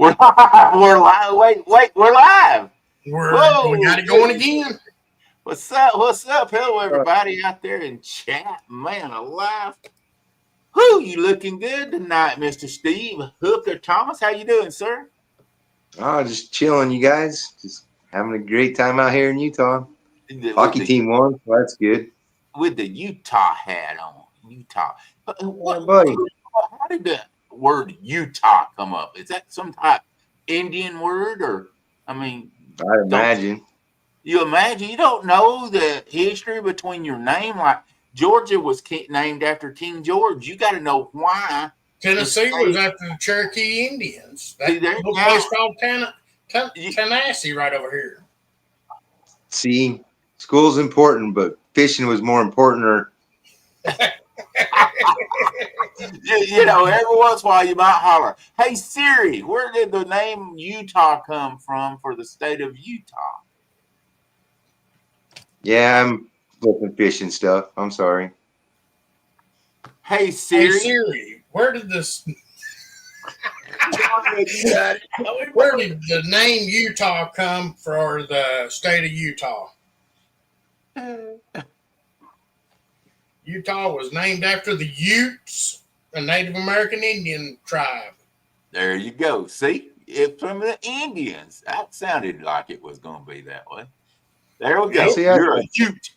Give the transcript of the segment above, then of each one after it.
We're live. We're live. Wait, we're live. We got Whoa. it going again. What's up? What's up? Hello, everybody out there in chat. Man alive. Who you looking good tonight, Mr. Steve Hooker Thomas? How you doing, sir? Oh, just chilling, you guys. Just having a great time out here in Utah. Hockey team won, so that's good. With the Utah hat on. Utah. Buddy. How did the word Utah come up? Is that some type Indian word, or I imagine. You imagine? You don't know the history between your name. Like Georgia was named after King George. You got to know why. Tennessee was after the Cherokee Indians. That little place called Tallahassee right over here. See, school's important, but fishing was more important. Or you know, every once in a while you might holler, "Hey Siri, where did the name Utah come from for the state of Utah?" Yeah, I'm looking fishing stuff. I'm sorry. Hey Siri, where did this? Where did the name Utah come for the state of Utah? Utah was named after the Utes, a Native American Indian tribe. There you go. See, it's from the Indians. That sounded like it was going to be that way. There we go. See, you're a Ute.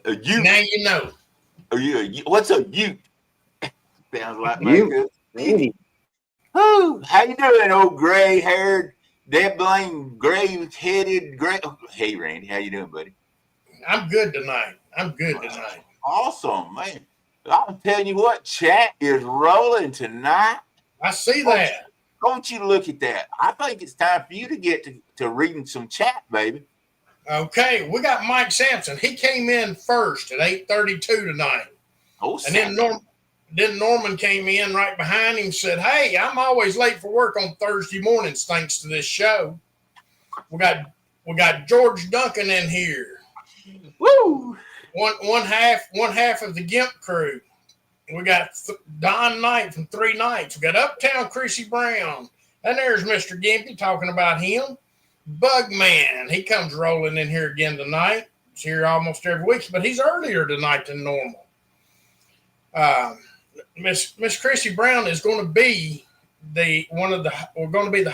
A Ute. Now you know. What's a Ute? Sounds like my Ute. Woo, how you doing, old gray-haired, dead-blamed, gray-headed, gray? Hey, Randy, how you doing, buddy? I'm good tonight. Awesome, man. I'm telling you what, chat is rolling tonight. I see that. Don't you look at that. I think it's time for you to get to reading some chat, baby. Okay, we got Mike Sampson. He came in first at 8:32 tonight. Oh, and then Norman came in right behind him and said, "Hey, I'm always late for work on Thursday mornings thanks to this show." We got George Duncan in here. Woo! One half of the GIMP crew. We got Don Knight from 3 Nights. We got Uptown Chrissy Brown. And there's Mr. Gimpy talking about him. Bugman, he comes rolling in here again tonight. He's here almost every week, but he's earlier tonight than normal. Miss Chrissy Brown is going to be the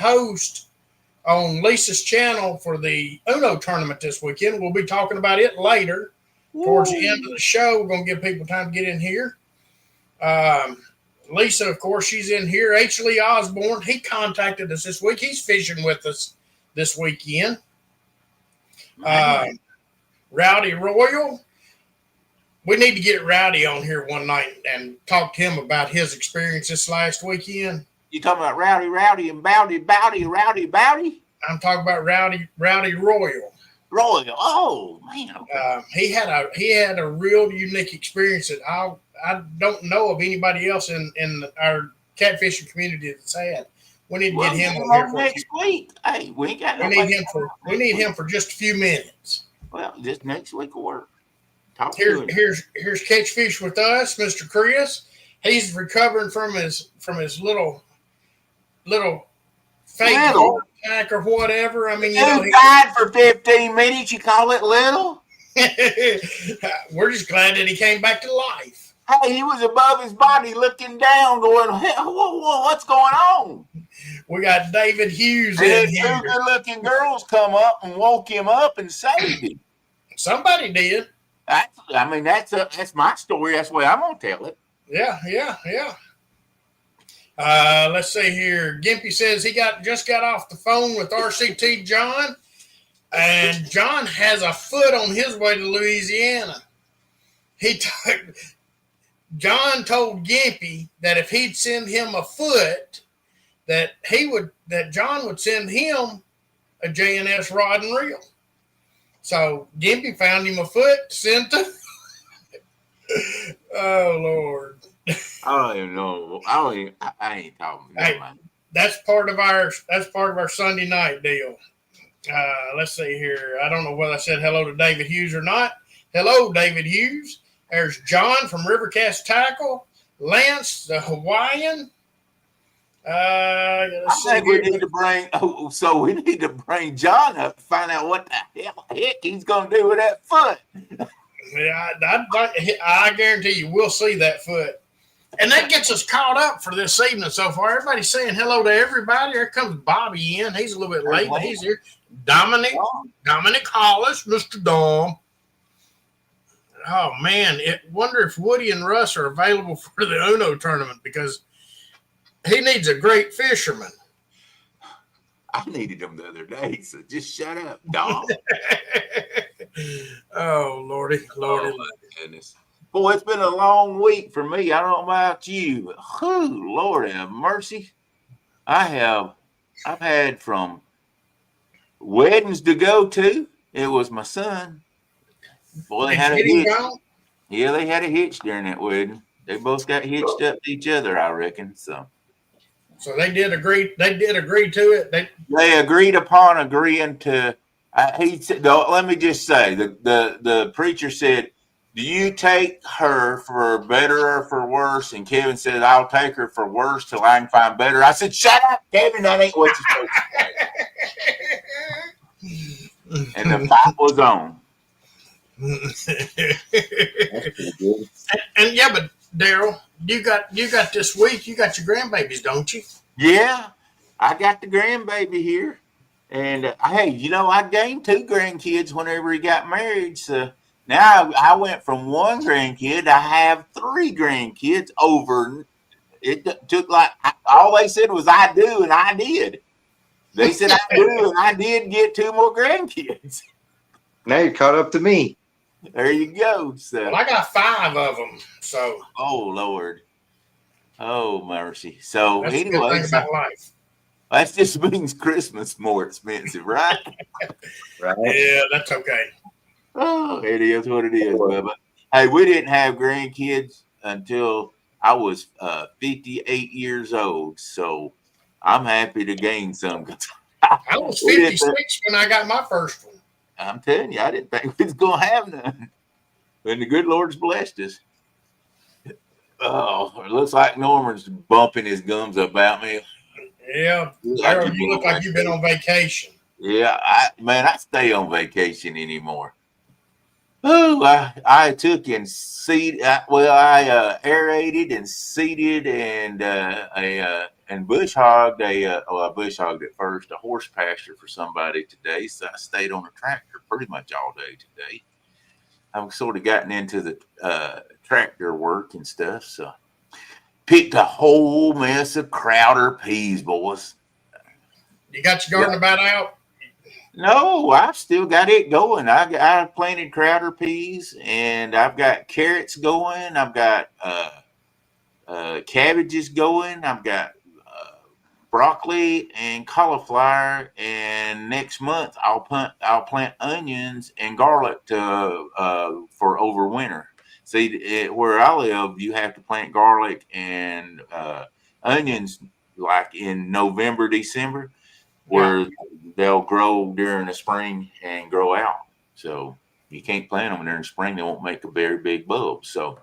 host on Lisa's channel for the Uno tournament this weekend. We'll be talking about it later. Towards the end of the show, we're going to give people time to get in here. Lisa, of course, she's in here. H. Lee Osborne, he contacted us this week. He's fishing with us this weekend. Rowdy Royal, we need to get Rowdy on here one night and talk to him about his experience this last weekend. You talking about Rowdy and Bowdy? I'm talking about Rowdy Royal. Royal. Oh man. Okay. He had a real unique experience that I don't know of anybody else in our catfishing community that's had. We need to get him on here for next week. Hey, we need him for just a few minutes. Well, just next week will work. Here's Catch Fish with us, Mr. Chris. He's recovering from his little fake heart attack or whatever. I mean, he died for 15 minutes. You call it little? We're just glad that he came back to life. Hey, he was above his body, looking down, going, whoa, what's going on? We got David Hughes in here. Two good-looking girls come up and woke him up and saved him. Somebody did. That's my story. That's the way I'm gonna tell it. Yeah. Let's see here. Gimpy says he just got off the phone with RCT John, and John has a foot on his way to Louisiana. John told Gimpy that if he'd send him a foot, that John would send him a J&S rod and reel. So Gimpy found him a foot to send to. Oh Lord. I don't even know. I ain't talking. Hey, that's part of our Sunday night deal. Let's see here. I don't know whether I said hello to David Hughes or not. Hello, David Hughes. There's John from Rivercast Tackle. Lance, the Hawaiian. let's see I think we here. need to bring. Oh, so we need to bring John up to find out what the heck he's going to do with that foot. Yeah, I guarantee you we'll see that foot. And that gets us caught up for this evening so far. Everybody's saying hello to everybody. Here comes Bobby in. He's a little bit late, but he's here. Dominic Hollis, Mr. Dom. Oh, man. Wonder if Woody and Russ are available for the Uno tournament because he needs a great fisherman. I needed them the other day, so just shut up, Dom. Oh, Lordy. Oh, my goodness. Boy, it's been a long week for me. I don't know about you. Whew, Lord have mercy. I've had from weddings to go to. It was my son. Boy, they had a hitch. Yeah, they had a hitch during that wedding. They both got hitched up to each other, I reckon. So they did agree. They did agree to it. They agreed upon agreeing to. He said, "Let me just say, the preacher said, do you take her for better or for worse?" And Kevin said, "I'll take her for worse till I can find better." I said, "Shut up, Kevin. That ain't what you're supposed to say." And the fight was on. And yeah, but Daryl, you got this week. You got your grandbabies, don't you? Yeah, I got the grandbaby here, and hey, I gained 2 grandkids whenever he got married. So now I went from 1 grandkid. I have 3 grandkids. Over it took all they said was I do, and I did. They said I do, and I did get 2 more grandkids. Now you're caught up to me. There you go. So well, I got 5 of them. So oh Lord, oh mercy. So that's anyway, a good thing about life. That just means Christmas more expensive, right? Right. Yeah, that's okay. Oh, it is what it is, Bubba. Hey, we didn't have grandkids until I was 58 years old, so I'm happy to gain some. I was 56 when I got my first one. I'm telling you, I didn't think we was going to have none. And the good Lord's blessed us. Oh, it looks like Norman's bumping his gums about me. Yeah, Harold, you look like you've been on vacation. Yeah, I stay on vacation anymore. Oh, I took and seeded. I aerated and seeded and bush hogged I bush hogged at first a horse pasture for somebody today. So I stayed on a tractor pretty much all day today. I've sort of gotten into the tractor work and stuff. So picked a whole mess of Crowder peas, boys. You got your garden about out? No, I've still got it going. I planted Crowder peas, and I've got carrots going. I've got cabbages going. I've got broccoli and cauliflower. And next month I'll plant onions and garlic for over winter. See, where I live, you have to plant garlic and onions like in November, December, where they'll grow during the spring and grow out. So you can't plant them during the spring. They won't make a very big bulb. So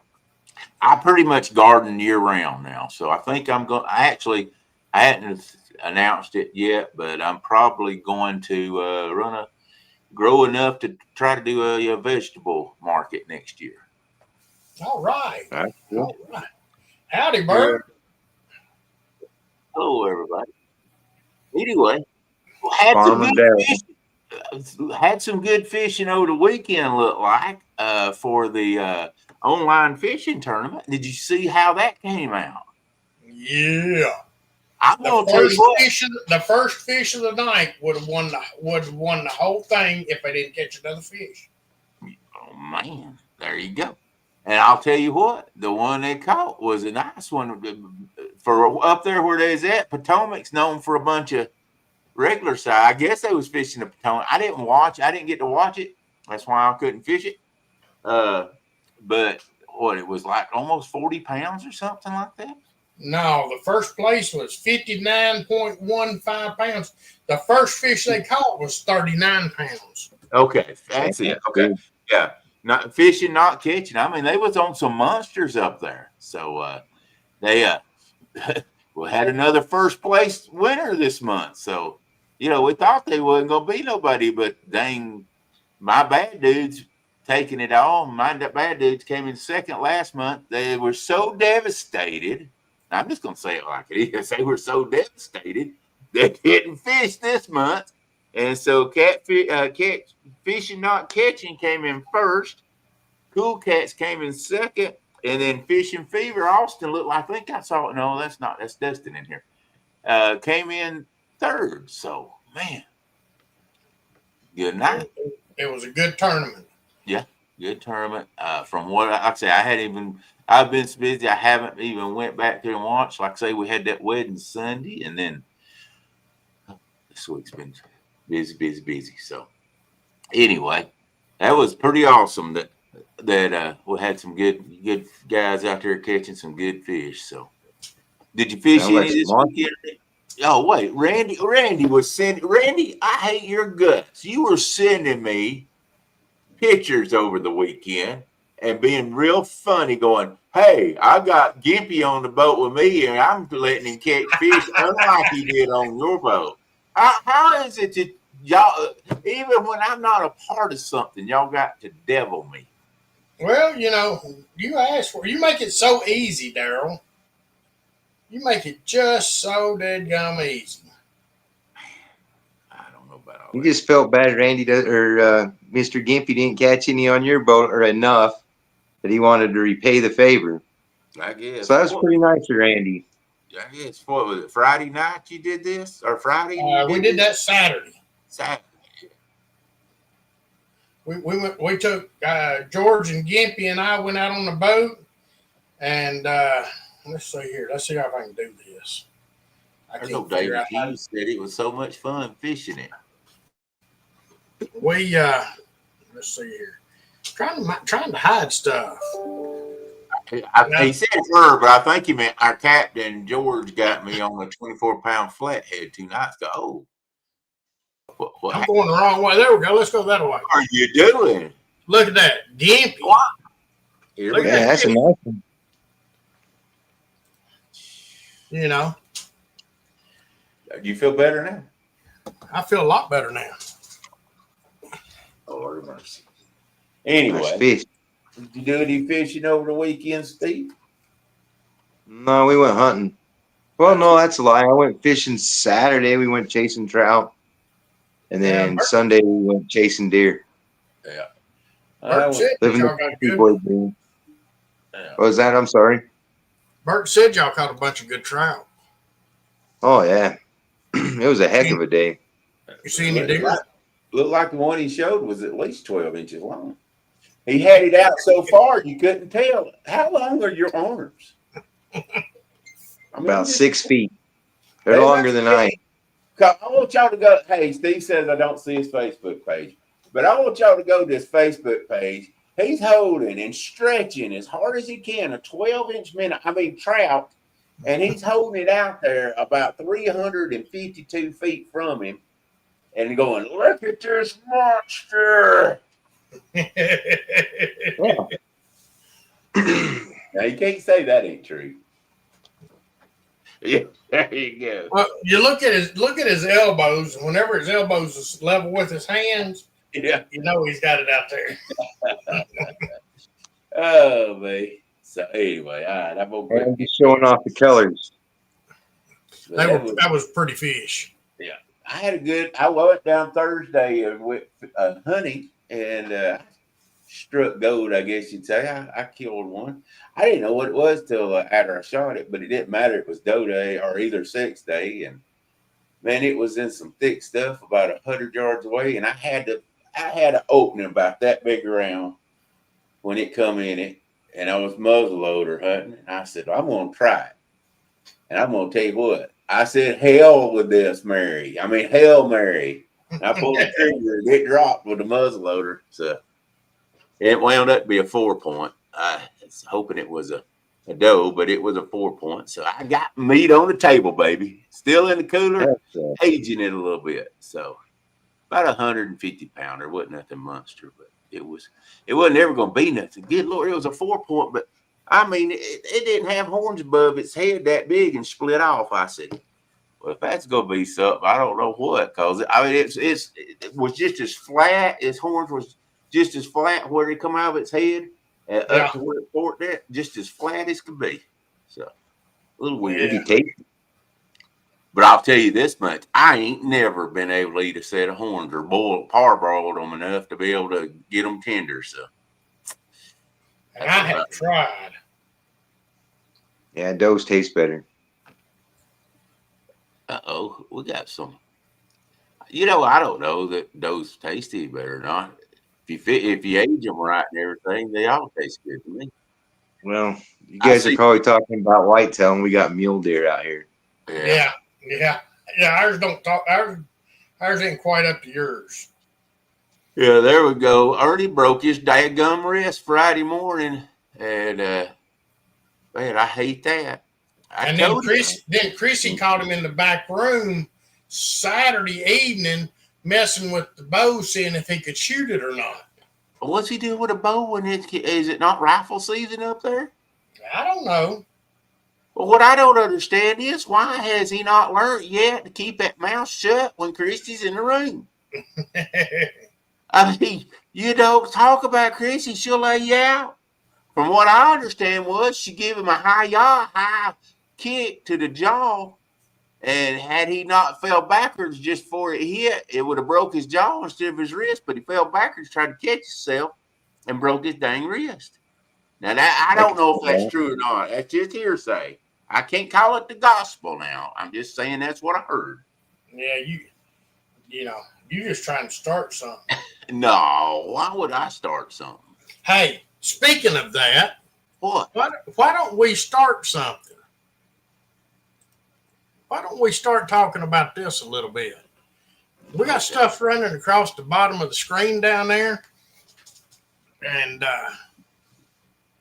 I pretty much garden year round now. So I think I hadn't announced it yet, but I'm probably going to grow enough to try to do a vegetable market next year. All right. All right. Howdy, Bert. Hello, everybody. Anyway, had some good fishing over the weekend, look like, for the online fishing tournament. Did you see how that came out? Yeah. The first fish of the night would have won the whole thing if they didn't catch another fish. Oh man, there you go. And I'll tell you what, the one they caught was a nice one. For up there where they's at, Potomac's known for a bunch of regular size. I guess they was fishing the Potomac. I didn't get to watch it. That's why I couldn't fish it. But it was like almost 40 pounds or something like that. No, the first place was 59.15 pounds. The first fish they caught was 39 pounds. Okay, that's it. Okay, yeah. Not fishing, not catching. I mean, they was on some monsters up there. So they we had another first place winner this month. So, we thought they wasn't going to be nobody, but dang, my bad dudes taking it all. My bad dudes came in second last month. They were so devastated. I'm just going to say it like it is. They were so devastated they didn't fish this month. And so fishing not catching came in first. Cool Cats came in second. And then Fishing Fever Austin looked like, I think I saw it. No, that's not. That's Dustin in here. Came in third. So, man, good night. It was a good tournament. Yeah, good tournament. From what I say, I've been so busy. I haven't even went back there and watched. Like I say, we had that wedding Sunday, and then this week's been busy. So, anyway, that was pretty awesome. That we had some good guys out there catching some good fish. So, did you fish any this weekend? Oh wait, Randy was sending. Randy, I hate your guts. You were sending me pictures over the weekend and being real funny, going, "Hey, I got Gimpy on the boat with me, and I'm letting him catch fish unlike he did on your boat." How is it that y'all, even when I'm not a part of something, y'all got to devil me? Well, you asked for it. You make it so easy, Daryl. You make it just so dead gum easy. I don't know about all You that. just felt bad, Randy, Mr. Gimpy didn't catch any on your boat or enough that he wanted to repay the favor. I guess. So that was pretty nice of Randy. I guess. What was it? Friday night you did this, or Friday? We did that Saturday. Saturday. We took George and Gimpy and I went out on the boat, and let's see here. Let's see if I can do this. I know David Hughes said it was so much fun fishing it. We let's see here. Trying to hide stuff. He said her, but I think he meant our captain George got me on a 24-pound flathead 2 nights ago. Oh. What I'm going the wrong way. There we go. Let's go that way. What are you doing? Look at that. Gimpy. Look at that. That's a nice one. Do you feel better now? I feel a lot better now. Oh, Lord have mercy. Anyway, nice fish. Did you do any fishing over the weekend, Steve? No, we went hunting. Well, no, that's a lie. I went fishing Saturday. We went chasing trout. And then Sunday we went chasing deer. Yeah. Living the boy dream. Yeah. What was that? I'm sorry. Bert said y'all caught a bunch of good trout. Oh, yeah. It was a heck of a day. You see any deer? Looked like the one he showed was at least 12 inches long. He had it out so far you couldn't tell. How long are your arms? About 6 feet. They're longer than I am. I want y'all to go. Hey, Steve says I don't see his Facebook page, but I want y'all to go to his Facebook page. He's holding and stretching as hard as he can a 12-inch trout, and he's holding it out there about 352 feet from him and going, "Look at this monster." Yeah. Now, you can't say that ain't true. Yeah, there you go. Well, you look at his elbows. Whenever his elbows is level with his hands, Yeah. you know he's got it out there. Oh, man. So anyway, all right. I'm gonna And just showing off the colors. That was pretty fish. Yeah, I went down Thursday and went hunting and struck gold, I guess you'd say. I killed one. I didn't know what it was till after I shot it, but it didn't matter. It was doe day or either sex day, and man, it was in some thick stuff about 100 yards away, and I had an opening about that big around when it come in it, and I was muzzleloader hunting, and I said, I'm gonna try it, and I'm gonna tell you what. I said, hell with this, Mary. I mean, Hail Mary. I pulled the trigger and it dropped with the muzzleloader. So it wound up to be a 4-point. I was hoping it was a doe, but it was a 4-point. So I got meat on the table, baby. Still in the cooler, aging it a little bit. So about 150 pounder. Wasn't nothing monster, but it wasn't ever going to be nothing. Good Lord, it was a 4-point, but I mean, it didn't have horns above its head that big and split off. I said, well, if that's gonna be something, I don't know what. Cause I mean, it was just as flat. Its horns was just as flat where they come out of its head and up to where it forked at, just as flat as could be. So a little weird. Maybe taste. But I'll tell you this much: I ain't never been able to eat a set of horns or parboiled them enough to be able to get them tender. So I have tried. Yeah, those taste better. We got some. You know, I don't know that those taste any better or not. If you age them right and everything, they all taste good to me. Well, you guys are probably talking about whitetail, and we got mule deer out here. Yeah. Ours don't talk. Ours ain't quite up to yours. Yeah, there we go. Ernie broke his daggum wrist Friday morning, and man, I hate that. Then Chrissy caught him in the back room Saturday evening, messing with the bow, seeing if he could shoot it or not. What's he doing with a bow? And is it not rifle season up there? I don't know. Well, what I don't understand is why has he not learned yet to keep that mouth shut when Christy's in the room? I mean, you don't talk about Chrissy, she'll lay you out. From what I understand was she gave him a high kick to the jaw, and had he not fell backwards just before it hit, it would have broke his jaw instead of his wrist, but he fell backwards, tried to catch himself, and broke his dang wrist. Now, that I don't know if that's true or not. That's just hearsay. I can't call it the gospel now. I'm just saying that's what I heard. Yeah, you're just trying to start something. No, why would I start something? Hey, speaking of that, what? Why don't we start something? Why don't we start talking about this a little bit? We got stuff running across the bottom of the screen down there. And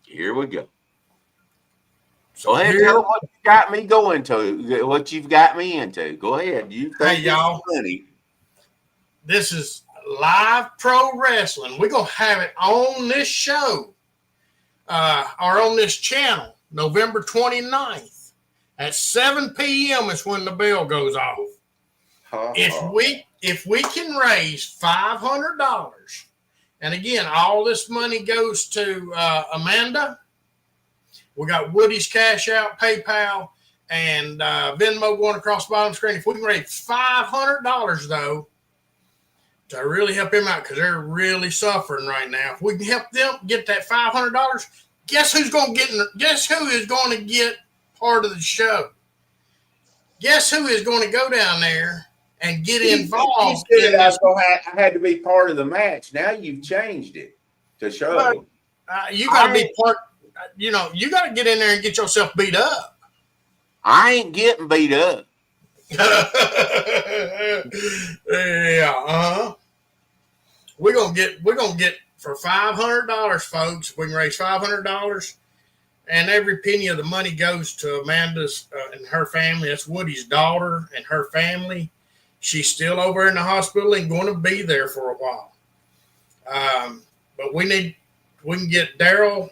here we go. So go ahead, tell them what you got me going to, what you've got me into. Go ahead. You think y'all, funny. This is live pro wrestling. We're going to have it on this show or on this channel, November 29th. At 7 p.m. is when the bell goes off. If we can raise $500, and again, all this money goes to Amanda. We got Woody's Cash Out, PayPal, and Venmo going across the bottom screen. If we can raise $500, though, to really help them out, because they're really suffering right now. If we can help them get that $500, guess who is going to get part of the show? Guess who is going to go down there and get involved? I had to be part of the match. Now you've changed it to show. You got to be part. You got to get in there and get yourself beat up. I ain't getting beat up. Yeah. We're gonna get for $500, folks. We can raise $500. And every penny of the money goes to Amanda's and her family. That's Woody's daughter and her family. She's still over in the hospital and going to be there for a while. But we can get Daryl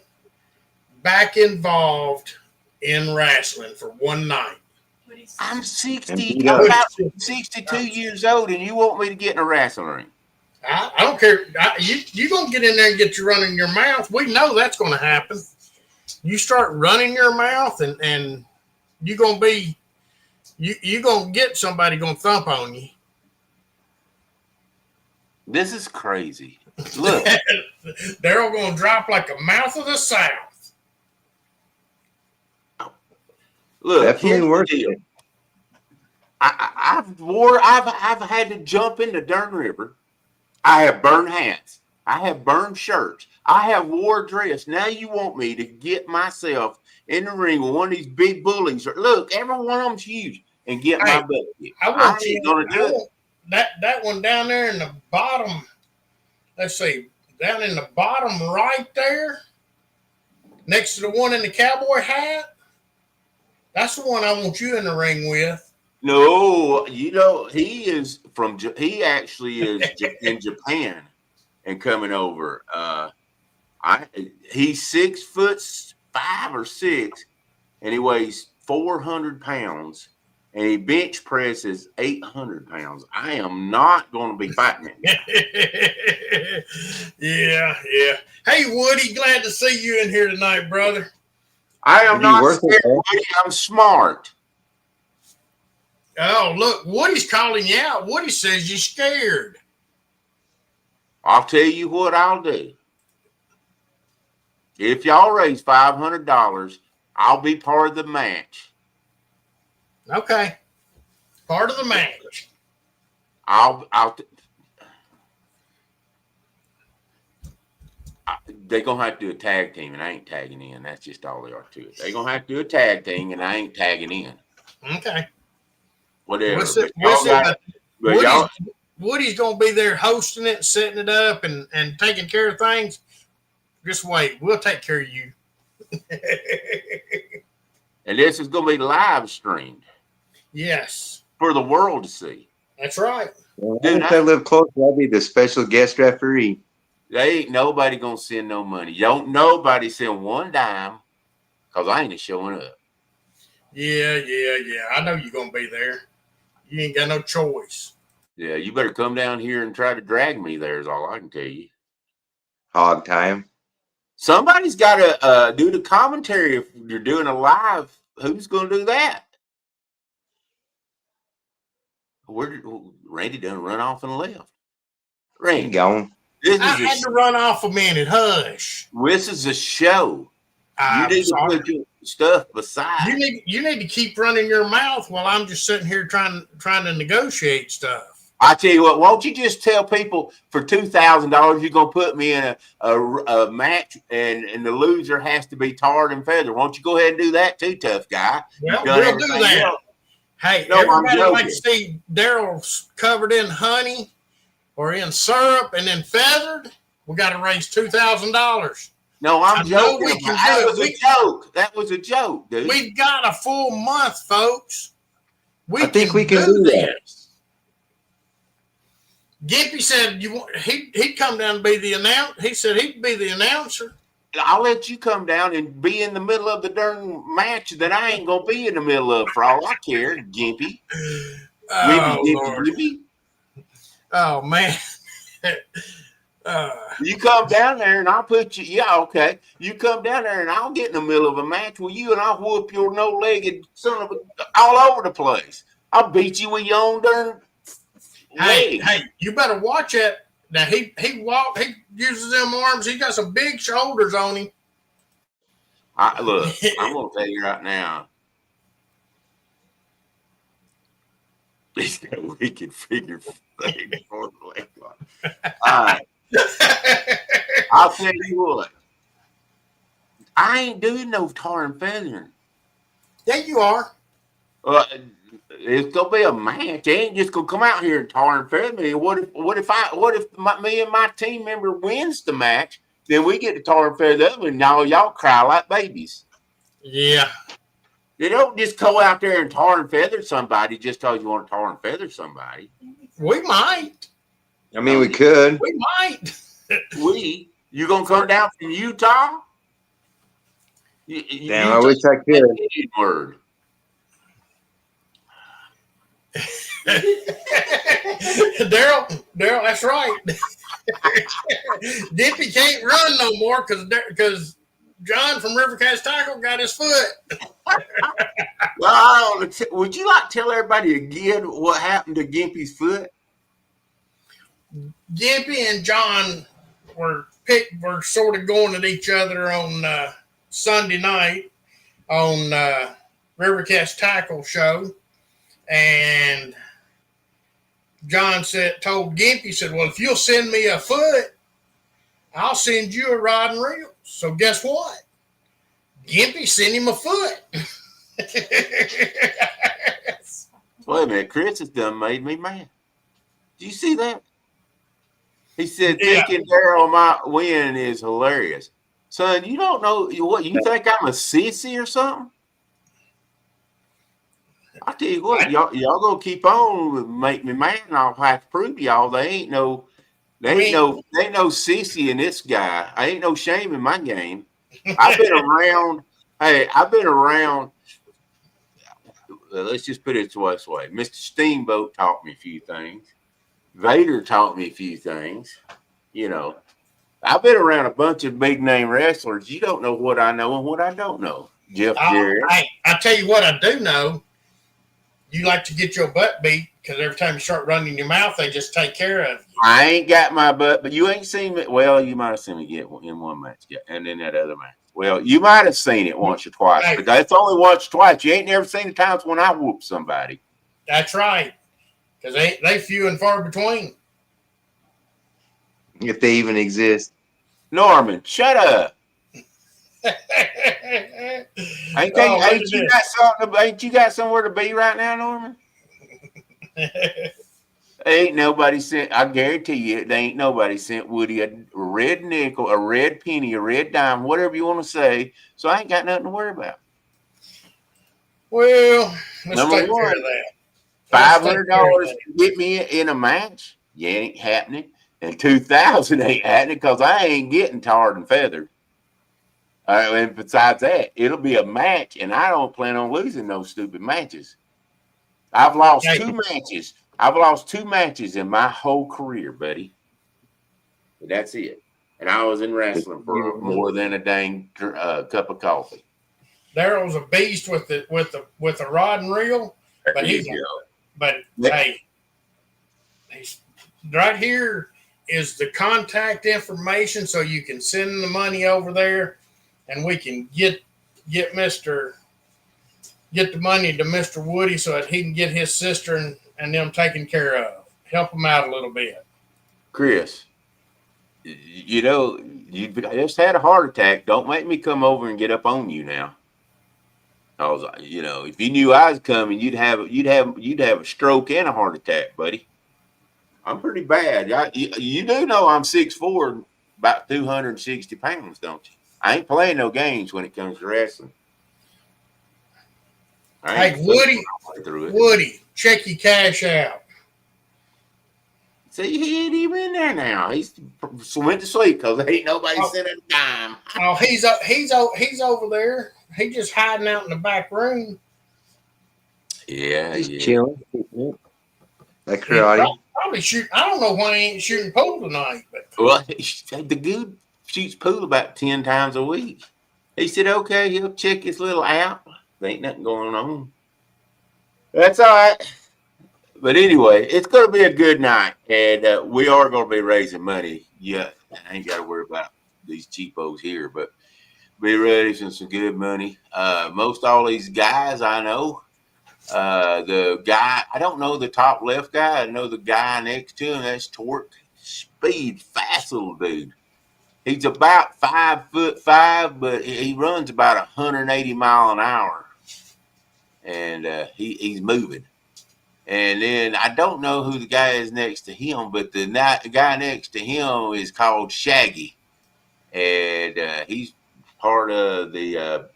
back involved in wrestling for one night. I'm 60. I'm about 62 years old, and you want me to get in a wrestling ring? I don't care. You're going to get in there and get you running your mouth. We know that's going to happen. You start running your mouth, and you're going to get somebody going to thump on you. This is crazy. Look. Daryl going to drop like a mouth of the South. Look, definitely worth it. I've had to jump in the Dern River. I have burned hats. I have burned shirts. I have wore a dress. Now you want me to get myself in the ring with one of these big bullies? Look, every one of them's huge, and get my butt kicked. I ain't gonna do it. That one down there in the bottom. Let's see, down in the bottom right there, next to the one in the cowboy hat. That's the one I want you in the ring with. No, he actually is in Japan and coming over. He's 6'5" 5 or 6, and he weighs 400 pounds, and he bench presses 800 pounds. I am not going to be fighting him. Yeah. Hey, Woody, glad to see you in here tonight, brother. I am not scared, Woody. I'm smart. Oh, look, Woody's calling you out. Woody says you're scared. I'll tell you what I'll do. If y'all raise $500, I'll be part of the match. Okay. Part of the match. They're going to have to do a tag team, and I ain't tagging in. That's just all they are to it. They're going to have to do a tag team, and I ain't tagging in. Okay. Whatever. Woody's going to be there hosting it, setting it up, and taking care of things. Just wait. We'll take care of you. And this is going to be live streamed. Yes. For the world to see. That's right. Well, dude, if I live close, I'll be the special guest referee. They ain't nobody going to send no money. Don't nobody send one dime because I ain't showing up. Yeah. I know you're going to be there. You ain't got no choice. Yeah, you better come down here and try to drag me there is all I can tell you. Hog time. Somebody's got to do the commentary if you're doing a live. Who's going to do that? Randy done run off and left. Randy, gone. I had to run off a minute. Hush. This is a show. You need to put your stuff beside. You need to keep running your mouth while I'm just sitting here trying to negotiate stuff. I tell you what, won't you just tell people for $2,000 you're gonna put me in a match and the loser has to be tarred and feathered? Won't you go ahead and do that too, tough guy? Well, we'll do that. Else. Hey, no, everybody likes to see Daryl covered in honey or in syrup and then feathered. We got to raise $2,000. No, I'm joking. That was a joke, dude. We've got a full month, folks. I think we can do this. Gimpy said he'd come down and be the announcer. He said he'd be the announcer. I'll let you come down and be in the middle of the darn match that I ain't gonna be in the middle of for all I care, Gimpy. Gimpy. Oh man. You come down there and I'll put you. Yeah, okay. You come down there and I'll get in the middle of a match with you and I'll whoop your no-legged son of a all over the place. I'll beat you with your own darn. Hey, you better watch it. Now he uses them arms. He got some big shoulders on him. Look, I'm gonna tell you right now. He's got a wicked figure thing for the leg lock. All right. I'll tell you what. I ain't doing no tar and feathering. Yeah, you are. It's gonna be a match. They ain't just gonna come out here and tar and feather me. What if me and my team member wins the match? Then we get to tar and feather them, and y'all cry like babies. Yeah. You don't just go out there and tar and feather somebody just because you want to tar and feather somebody. We might. I mean, we could. We might. You gonna come down from Utah? Damn, I wish I could. Word. Daryl, that's right. Dippy can't run no more because John from Rivercast Tackle got his foot. Well, would you like to tell everybody again what happened to Gimpy's foot? Gimpy and John were sort of going at each other on Sunday night on Rivercast Tackle show. And John told Gimpy, said, well, if you'll send me a foot, I'll send you a rod and reel. So guess what? Gimpy sent him a foot. Wait a minute. Chris has done made me mad. Do you see that? He said, thinking Daryl might win is hilarious. Son, you don't know what you think I'm a sissy or something? I tell you what, y'all gonna keep on make me mad, and I'll have to prove y'all there ain't no sissy in this guy. I ain't no shame in my game. I've been around. Hey, I've been around. Let's just put it this way. Mr. Steamboat taught me a few things. Vader taught me a few things. You know, I've been around a bunch of big name wrestlers. You don't know what I know and what I don't know. Jeff Jarrett. I tell you what I do know. You like to get your butt beat because every time you start running your mouth, they just take care of you. I ain't got my butt, but you ain't seen me. Well, you might have seen me get in one match, yeah, and then that other match. Well, you might have seen it once or twice, but that's only once or twice. You ain't never seen the times when I whoop somebody. That's right, because they few and far between. If they even exist. Norman, shut up. Ain't you got somewhere to be right now, Norman? Ain't nobody sent. I guarantee you, there ain't nobody sent Woody a red nickel, a red penny, a red dime, whatever you want to say. So I ain't got nothing to worry about. Well, let's Number take one, care of that. $500 to get me in a match, yeah, ain't happening. And $2,000 ain't happening because I ain't getting tarred and feathered. And besides that, it'll be a match, and I don't plan on losing those stupid matches. I've lost two matches. I've lost 2 matches in my whole career, buddy. That's it. And I was in wrestling for more than a dang cup of coffee. Daryl's a beast with a rod and reel, but he's right here is the contact information, so you can send the money over there, and we can get the money to Mr. Woody so that he can get his sister and them taken care of. Help them out a little bit. Chris, you know, you just had a heart attack. Don't make me come over and get up on you now. I was, you know, if you knew I was coming, you'd have a stroke and a heart attack, buddy. I'm pretty bad. You do know I'm 6'4", about 260 pounds, don't you? I ain't playing no games when it comes to wrestling. Hey, Woody, check your cash out. See, he ain't even in there now. He's went to sleep because ain't nobody sent him a dime. Oh, he's over there. He just hiding out in the back room. Yeah, he's chilling. Like karate. Probably shoot. I don't know why he ain't shooting pool tonight. But well, the dude shoots pool about 10 times a week. He said, "Okay, he'll check his little app. There ain't nothing going on." That's all right. But anyway, it's going to be a good night, and we are going to be raising money. Yeah, I ain't got to worry about these cheapos here, but be ready for some good money. Most all these guys I know. The guy, I don't know the top left guy. I know the guy next to him. That's Torque Speed, fast little dude. He's about 5'5", but he runs about 180 mile an hour, and he's moving. And then I don't know who the guy is next to him, but the guy next to him is called Shaggy, and he's part of the.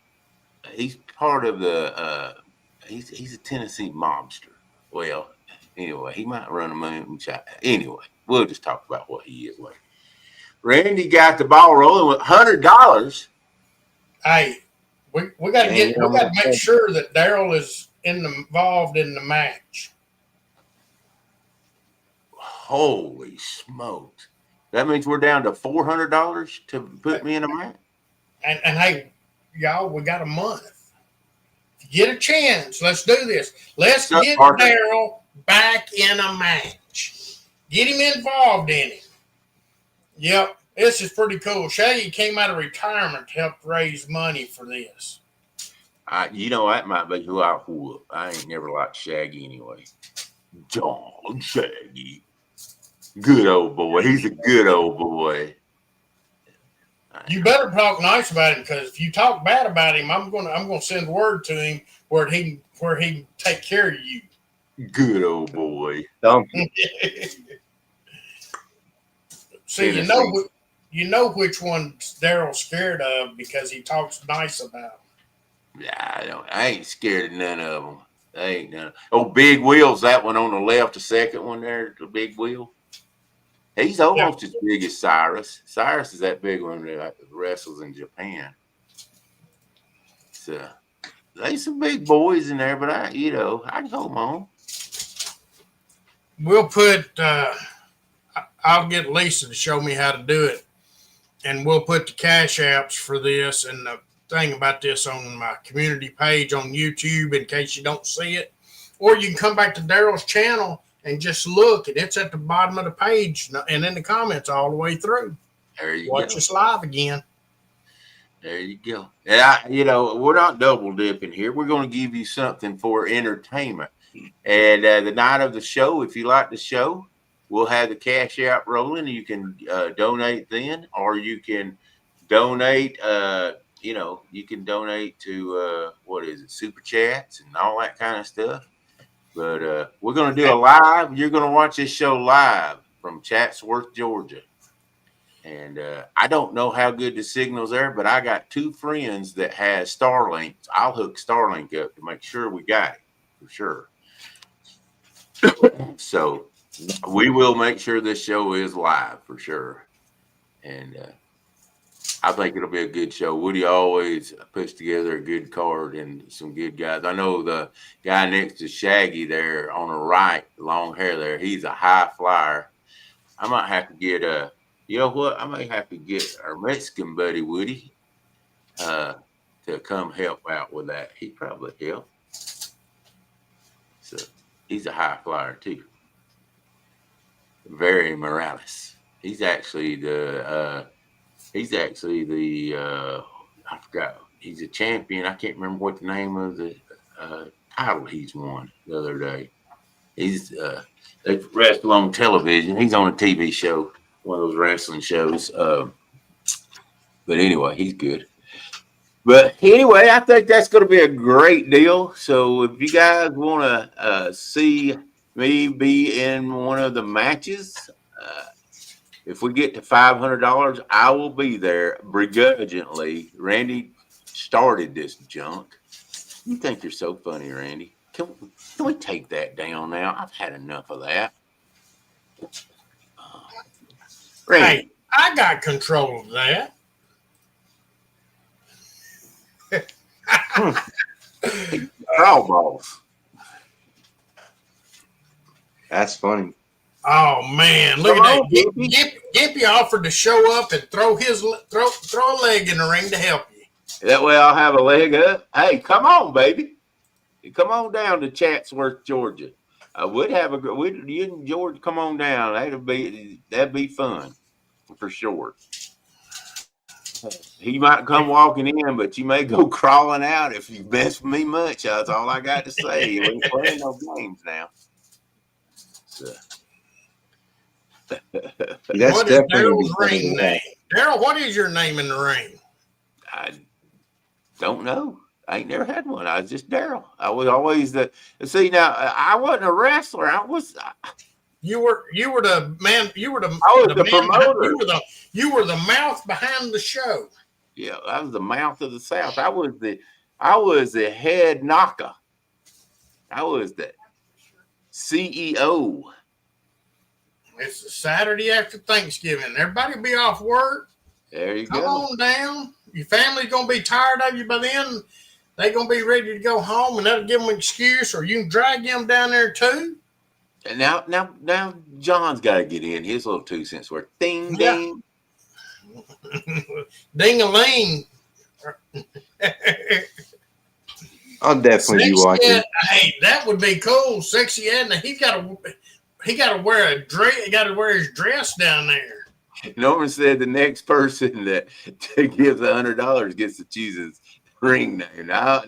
He's a Tennessee mobster. Well, anyway, he might run a moonshot. Anyway, we'll just talk about what he is later. Randy got the ball rolling with $100. Hey, we got to make sure that Daryl is involved in the match. Holy smokes! That means we're down to $400 to put me in a match. And hey, y'all, we got a month. Get a chance. Let's do this. Let's get Daryl back in a match. Get him involved in it. Yep, this is pretty cool. Shaggy came out of retirement to help raise money for this. That might be who I whoop. I ain't never liked Shaggy anyway. John Shaggy. Good old boy. He's a good old boy. You better talk nice about him, because if you talk bad about him, I'm gonna send word to him where he can take care of you. Good old boy. See, you know which one Daryl's scared of because he talks nice about him. Yeah, I ain't scared of none of them. I ain't none. Oh, Big Will's that one on the left, the second one there, the Big Will. He's almost as big as Cyrus. Cyrus is that big one that wrestles in Japan. There's some big boys in there, but I can hold on. We'll put. I'll get Lisa to show me how to do it, and we'll put the cash apps for this and the thing about this on my community page on YouTube in case you don't see it, or you can come back to Daryl's channel and just look, and it's at the bottom of the page and in the comments all the way through. There you Watch go. us live again. There you go. Yeah, we're not double dipping here. We're going to give you something for entertainment. And the night of the show, if you like the show, we'll have the cash out rolling. You can donate then, or you can donate. You can donate to Super Chats and all that kind of stuff. But we're going to do a live. You're going to watch this show live from Chatsworth, Georgia. And I don't know how good the signal's there, but I got 2 friends that has Starlink. I'll hook Starlink up to make sure we got it for sure. So we will make sure this show is live for sure. And I think it'll be a good show. Woody always puts together a good card and some good guys. I know the guy next to Shaggy there on the right, long hair there, he's a high flyer. I might have to get you know what? I may have to get our Mexican buddy Woody to come help out with that. He'd probably help. So he's a high flyer too. Very Morales. He's actually the I forgot. He's a champion. I can't remember what the name of the title he's won the other day. He's they wrestle on television. He's on a TV show, one of those wrestling shows. But anyway, he's good. But anyway, I think that's going to be a great deal. So if you guys want to see me be in one of the matches, if we get to $500, I will be there begrudgingly. Randy started this junk. You think you're so funny, Randy. Can we take that down now? I've had enough of that. Randy. Hey, I got control of that. Draw balls. That's funny. Oh man, look at that! Gimpy offered to show up and throw a leg in the ring to help you. That way I'll have a leg up. Hey, come on, baby. Come on down to Chatsworth, Georgia. I would have you and George come on down. That'd be fun for sure. He might come walking in, but you may go crawling out if you mess with me much. That's all I got to say. We ain't playing no games now. So. That's what is definitely Daryl's ring name? Daryl, what is your name in the ring? I don't know. I ain't never had one. I was just Daryl. I was always see now. I wasn't a wrestler. You were the man. You were the. I was the promoter. You were the mouth behind the show. Yeah, I was the mouth of the South. I was the head knocker. I was the CEO. It's a Saturday after Thanksgiving. Everybody will be off work. There you Come go. on down. Your family's gonna be tired of you by then. They're gonna be ready to go home, and that'll give them an excuse, or you can drag them down there too. And now John's got to get in his little 2 cents worth. Ding ding. Ding-a-ling. I'll definitely be watching. Ed, hey, that would be cool. Sexy Edna. He got to wear a dress. He got to wear his dress down there. Norman said the next person that gives $100 gets to choose his ring name. No.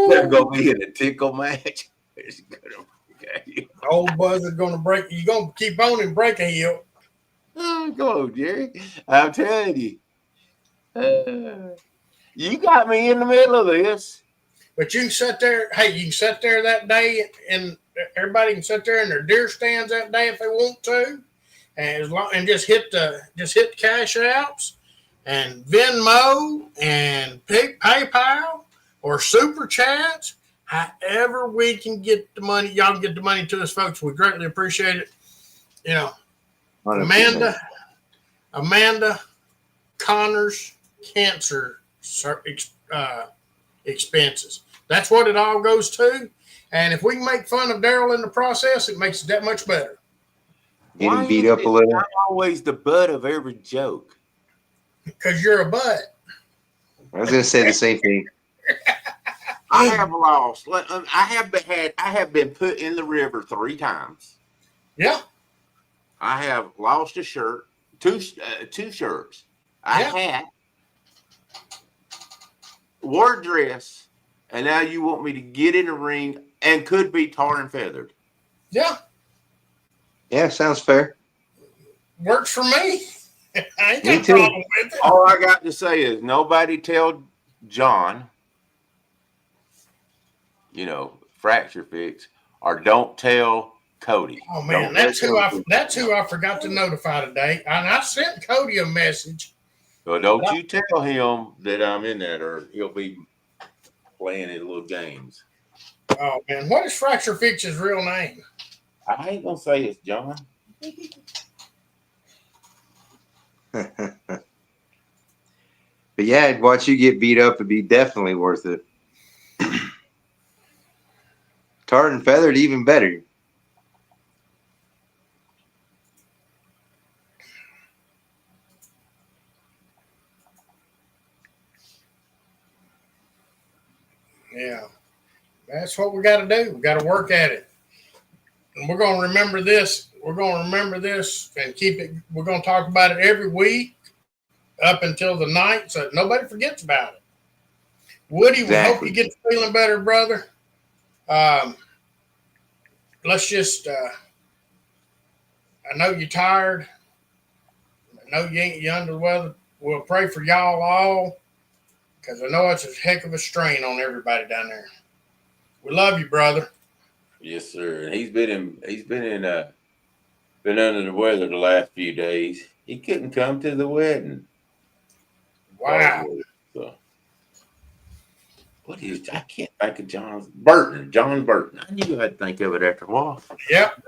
They're gonna be in a tickle match. Old Buzz's gonna break. You gonna keep on and break a heel. Oh, go on, Jerry. I'm telling you. You got me in the middle of this. But you can sit there. Hey, you can sit there that day, and everybody can sit there in their deer stands that day if they want to, and just hit the cash outs and Venmo and PayPal or Super Chats. However we can get the money, y'all can get the money to us, folks. We greatly appreciate it. You know, 100%. Amanda, Connor's cancer expenses. That's what it all goes to. And if we can make fun of Daryl in the process, it makes it that much better. Getting beat up a little. I'm always the butt of every joke. Because you're a butt. I was going to say the same thing. I have lost. I have been put in the river 3 times. Yeah. I have lost a shirt, two shirts, a hat, wore a dress, and now you want me to get in the ring and could be tar and feathered. Yeah. Yeah, sounds fair. Works for me. I ain't got Me a too. problem with it. All I got to say is nobody tell John, fracture fix, or don't tell Cody. Oh man, that's who I forgot to notify today. And I sent Cody a message. Well, don't you tell him that I'm in that, or he'll be playing his little games. Oh man, what is Fracture Fix's real name? I ain't gonna say it's John. But yeah, I'd watch you get beat up. It'd be definitely worth it. Tarred and feathered, even better. Yeah, that's what we got to do. We got to work at it. And we're going to remember this. We're going to remember this and keep it. We're going to talk about it every week up until the night so nobody forgets about it. Woody, we hope you get feeling better, brother. Let's just, I know you're tired. I know you're under the weather. We'll pray for y'all all because I know it's a heck of a strain on everybody down there. We love you, brother. Yes, sir. And he's been under the weather the last few days. He couldn't come to the wedding. Wow. So, I can't think of John Burton. John Burton. I knew I'd think of it after a while. Yep.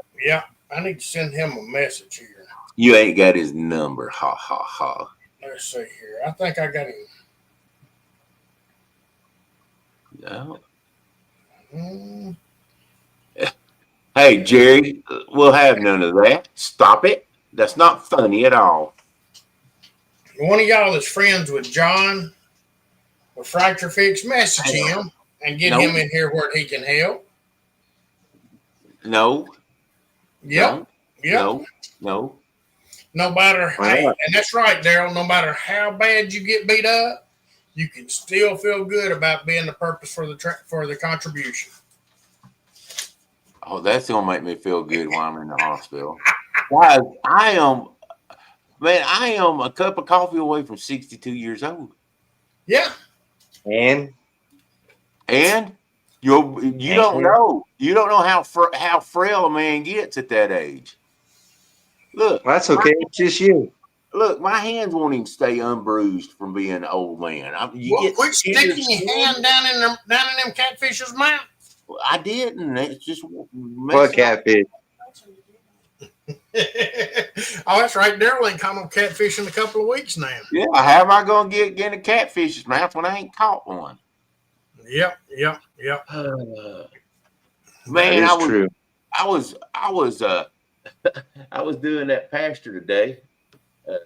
I need to send him a message here. You ain't got his number. Ha, ha, ha. Let's see here. I think I got him. No. Mm. Hey, Jerry, we'll have none of that. Stop it. That's not funny at all. One of y'all is friends with John or Fracture Fix, message him and get him in here where he can help. No. Yep. No. No matter and that's right, Daryl, no matter how bad you get beat up, you can still feel good about being the purpose for the contribution. Oh, that's gonna make me feel good while I'm in the hospital. Guys, I am a cup of coffee away from 62 years old. Yeah. And you don't know how frail a man gets at that age. Look, well, that's okay. It's just you. Look, my hands won't even stay unbruised from being an old man. Quit sticking your hand down in them catfish's mouth. I didn't. It's just what catfish? Oh, that's right. Daryl ain't caught no catfish in a couple of weeks now. Yeah, how am I going to get a catfish's mouth when I ain't caught one? Yep. Man, true. I was doing that pasture today. I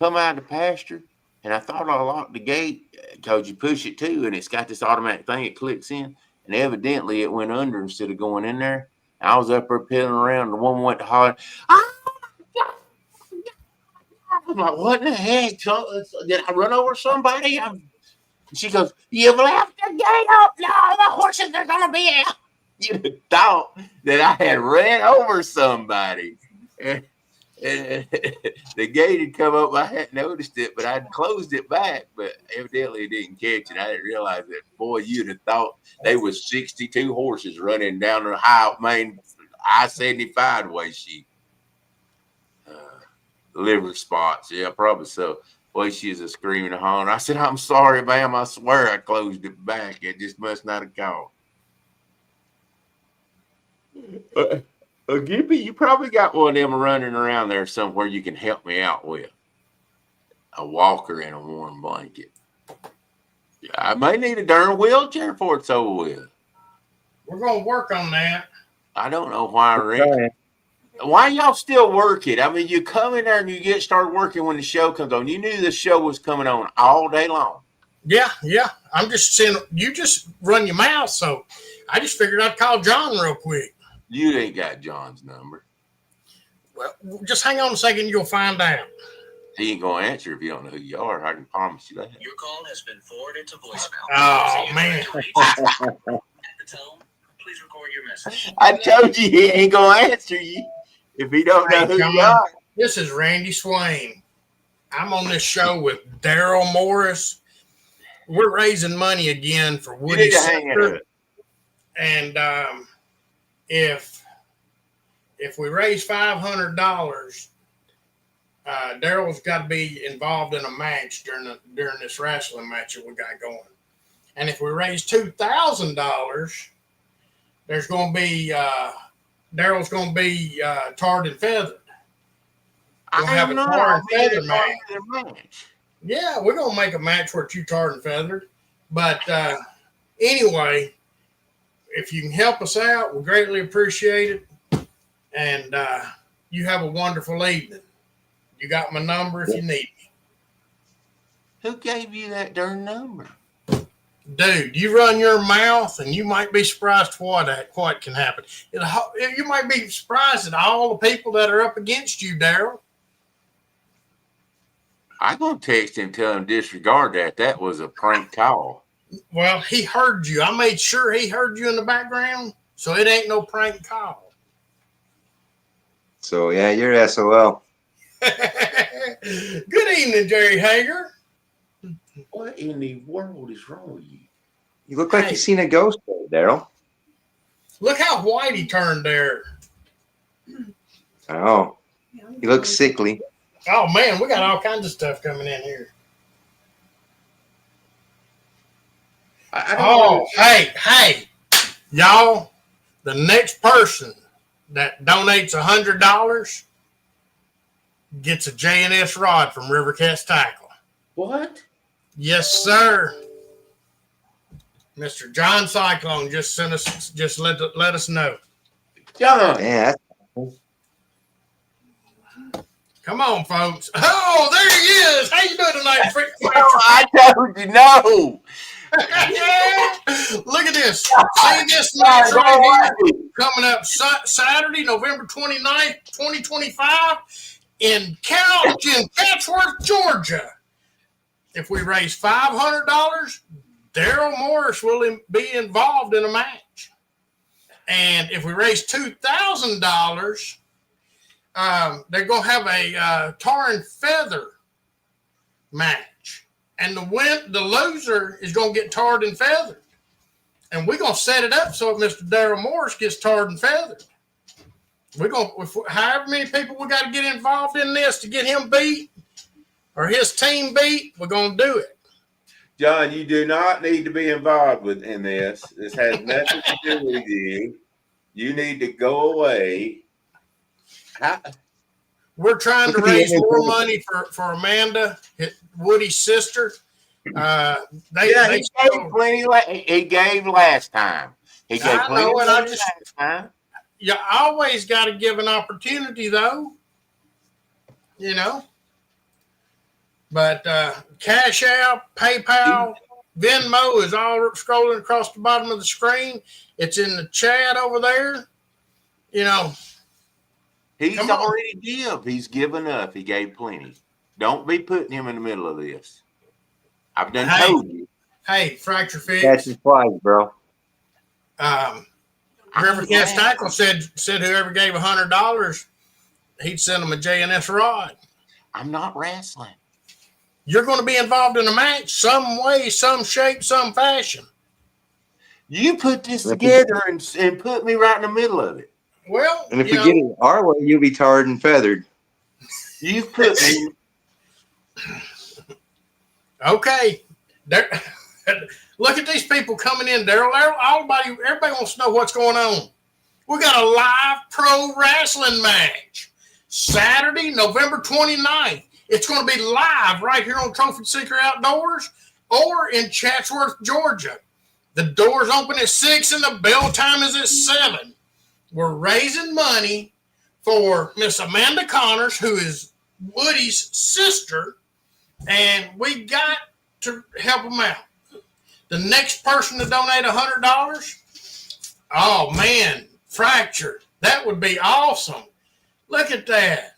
come out of the pasture and I thought I locked the gate because you push it too, and it's got this automatic thing. It clicks in, and evidently it went under instead of going in there. I was up there piddling around, and the woman went to holler. I'm like, what in the heck? Did I run over somebody? She goes, you've left the gate up. No, the horses are going to be out. You thought that I had ran over somebody. And the gate had come up. I hadn't noticed it, but I'd closed it back. But evidently it didn't catch it. I didn't realize that. Boy, you'd have thought they was 62 horses running down the main I-75 way sheet. Liver spots. Yeah, probably so. Boy, she's a screaming and hollering. I said, I'm sorry, ma'am. I swear I closed it back. It just must not have caught. Gippy, you probably got one of them running around there somewhere you can help me out with. a walker and a warm blanket. Yeah, I may need a darn wheelchair before it's over with. We're gonna work on that. I don't know why, Rick. Why y'all still work it? I mean, you come in there and you get started working when the show comes on. You knew the show was coming on all day long. Yeah. I'm just saying, you just run your mouth, so I just figured I'd call John real quick. You ain't got John's number. Well, just hang on a second, you'll find out. He ain't gonna answer if you don't know who you are. I can promise you that. Your call has been forwarded to voicemail. Oh, man. At the tone, please record your message. I told you he ain't gonna answer you if he don't know who you are. This is Randy Swain. I'm on this show with Daryl Morris. We're raising money again for You need Woody to hang it Center. up. And if we raise $500, Daryl's got to be involved in a match during this wrestling match that we got going. And if we raise $2,000, there's going to be Daryl's going to be tarred and feathered. We'll have a tarred and feathered match. Yeah, we're going to make a match where it's you tarred and feathered. But anyway, if you can help us out, we greatly appreciate it. And you have a wonderful evening. You got my number if you need me. Who gave you that darn number? Dude, you run your mouth and you might be surprised what can happen. You might be surprised at all the people that are up against you, Daryl. I'm going to text him, tell him disregard that. That was a prank call. Well, he heard you. I made sure he heard you in the background, so it ain't no prank call. So, yeah, you're SOL. Good evening, Jerry Hager. What in the world is wrong with you? You look like you've seen a ghost, Daryl. Look how white he turned there. Oh, he looks sickly. Oh, man, we got all kinds of stuff coming in here. Hey, y'all, the next person that donates $100 gets a J&S rod from Rivercats Tackle. What? Yes, sir. Mr. John Cyclone just let us know. John. Yeah. Come on, folks. Oh, there he is. How you doing tonight, Frank? I told you no. Look at this. See this match right here coming up Saturday, November 29th, 2025 in Chatsworth, Georgia. If we raise $500, Daryl Morris will be involved in a match. And if we raise $2,000, they're going to have a tar and feather match. And the loser is going to get tarred and feathered. And we're going to set it up so that Mr. Daryl Morris gets tarred and feathered. We're going to, however many people we got to get involved in this to get him beat or his team beat, we're going to do it. John, you do not need to be involved in this. This has nothing to do with you. You need to go away. We're trying to raise more money for Amanda, Woody's sister. He gave plenty. He gave last time. He gave plenty last time. You always got to give an opportunity, though. You know. But Cash App, PayPal, Venmo is all scrolling across the bottom of the screen. It's in the chat over there. You know. He's already give. He's given up. He gave plenty. Don't be putting him in the middle of this. I've done told you. Hey, Fracture Fix. That's his flies, bro. Rivercats Tackle said whoever gave $100, he'd send them a J&S rod. I'm not wrestling. You're going to be involved in a match some way, some shape, some fashion. You put this together and put me right in the middle of it. Well, and if we get it our way, you'll be tarred and feathered. You put me. Okay. Look at these people coming in, Daryl. Everybody wants to know what's going on. We got a live pro wrestling match Saturday, November 29th It's going to be live right here on Trophy Seeker Outdoors or in Chatsworth, Georgia. The doors open at 6 and the bell time is at 7. We're raising money for Miss Amanda Connors, who is Woody's sister, and we got to help them out. The next person to donate $100, oh man, Fracture. That would be awesome. Look at that.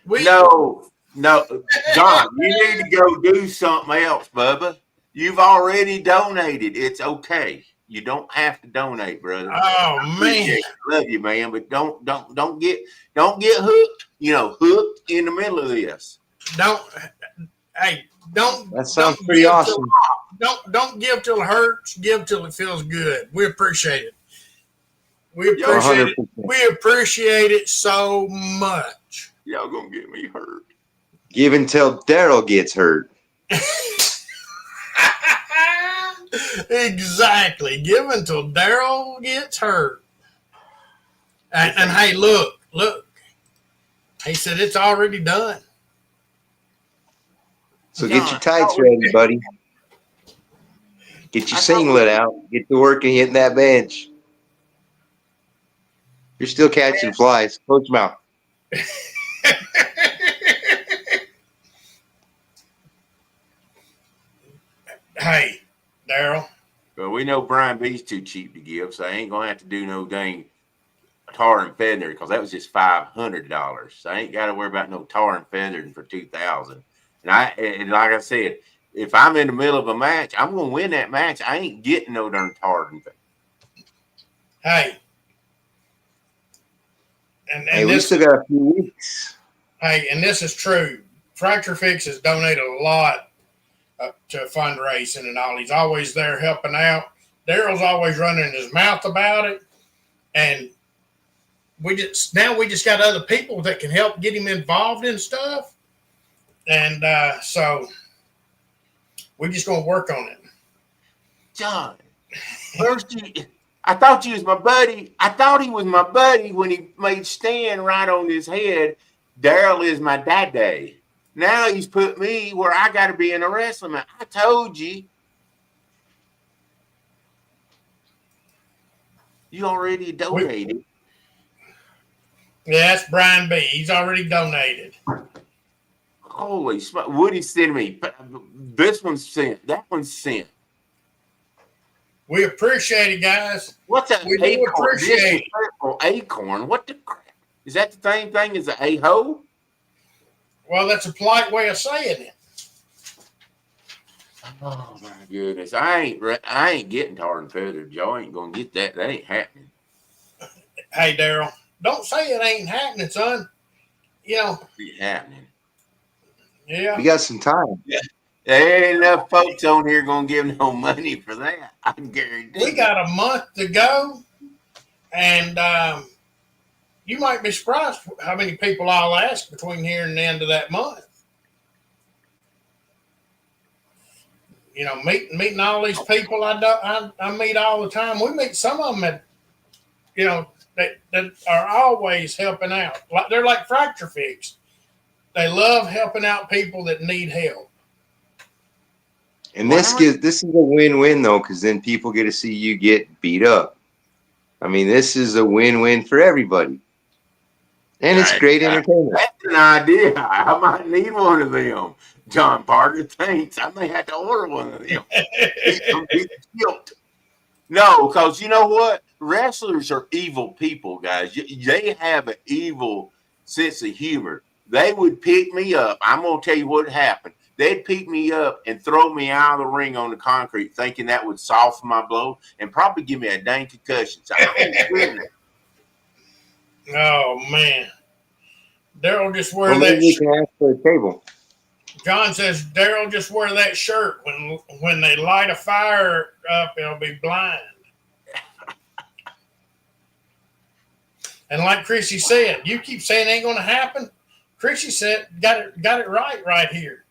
No, John, you need to go do something else, Bubba. You've already donated. It's okay. You don't have to donate, brother. Oh man, love you, man, but don't get hooked. Hooked in the middle of this. Don't. That sounds pretty awesome. Don't give till it hurts. Give till it feels good. We appreciate it. We appreciate 100%. it. We appreciate it so much. Y'all gonna get me hurt. Give until Daryl gets hurt. Exactly. Give until Daryl gets hurt. And hey, look. He said it's already done. So get your tights ready, buddy. Get your singlet out. Get to work and hit that bench. You're still catching flies. Close your mouth. Hey, Daryl. Well, we know Brian B's too cheap to give, so I ain't gonna have to do no dang tar and feather because that was just $500. So I ain't got to worry about no tar and feathering for $2,000. And like I said, if I'm in the middle of a match, I'm gonna win that match. I ain't getting no darn tar and feather. Hey. Hey, we still got a few weeks. Hey, and this is true. Fracture Fix has donated a lot to fundraising and all. He's always there helping out. Daryl's always running his mouth about it. And we just got other people that can help get him involved in stuff. And so we're just going to work on it. John, I thought you was my buddy. I thought he was my buddy when he made Stan right on his head. Daryl is my daddy. Now he's put me where I got to be in a wrestling match. I told you. You already donated. Yeah, that's Brian B. He's already donated. Holy smoke. Woody sent me. This one's sent. That one's sent. We appreciate it, guys. What's an We do acorn? appreciate it. Acorn. What the crap? Is that the same thing as an a-hole? Well, that's a polite way of saying it. Oh my goodness. I ain't getting tar and feathered. Y'all ain't gonna get that. That ain't happening. Hey, Daryl, don't say it ain't happening, son. It ain't happening. Yeah. We got some time. There ain't enough folks on here gonna give no money for that. I can guarantee. We got a month to go, and you might be surprised how many people I'll ask between here and the end of that month. Meeting all these people I meet all the time. We meet some of them that are always helping out. They're like Fracture Fix. They love helping out people that need help. And this is a win-win though, because then people get to see you get beat up. I mean, this is a win-win for everybody. And it's great entertainment. That's an idea. I might need one of them. John Parker, thanks. I may have to order one of them. No, because you know what? Wrestlers are evil people, guys. They have an evil sense of humor. They would pick me up. I'm going to tell you what happened. They'd pick me up and throw me out of the ring on the concrete, thinking that would soften my blow and probably give me a dang concussion. So I ain't doing that. Oh, man. Daryl just wear Well, that maybe we shirt. can ask for a table. John says Daryl just wear that shirt. When they light a fire up, it'll be blind. And like Chrissy said, you keep saying it ain't going to happen. Chrissy said, got it right here.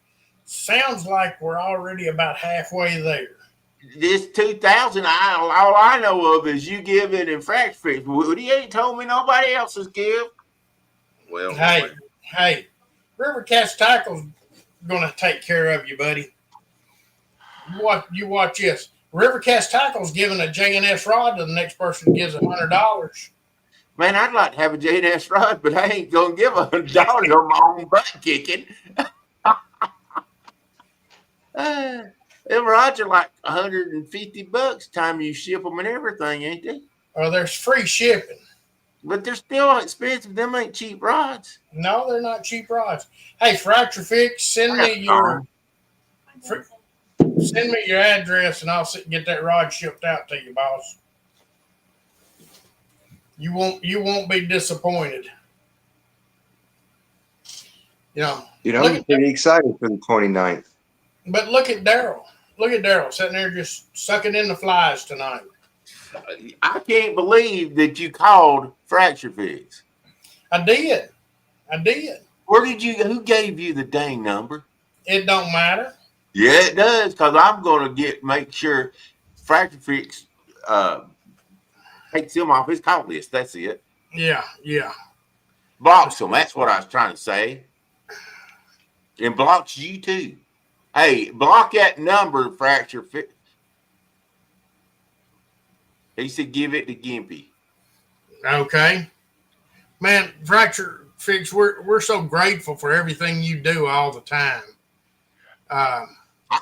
Sounds like we're already about halfway there. This 2,000, all I know of is you give it in Fracture Fix. Woody ain't told me nobody else is give. Well, Hey, Rivercast Tackle's gonna take care of you, buddy. You watch this. Rivercast Tackle's giving a J&S rod to the next person who gives $100. Man, I'd like to have a J&S rod, but I ain't gonna give $100 on my own butt kicking. Them rods are like $150 time you ship them and everything, ain't they? Or there's free shipping. But they're still expensive. Them ain't cheap rods. No, they're not cheap rods. Hey, Fracture Fix, send me your address and I'll get that rod shipped out to you, boss. You won't be disappointed. You know. Dude, I'm pretty excited for the 29th. But look at Daryl. Look at Daryl sitting there just sucking in the flies tonight. I can't believe that you called Fracture Fix. I did. Who gave you the dang number? It don't matter. Yeah, it does, because I'm going to make sure Fracture Fix takes him off his call list. That's it. Yeah. Blocks him. That's what I was trying to say. And blocks you too. Hey, block that number, Fracture Fix. He said give it to Gimpy. Okay. Man, Fracture Fix, we're so grateful for everything you do all the time.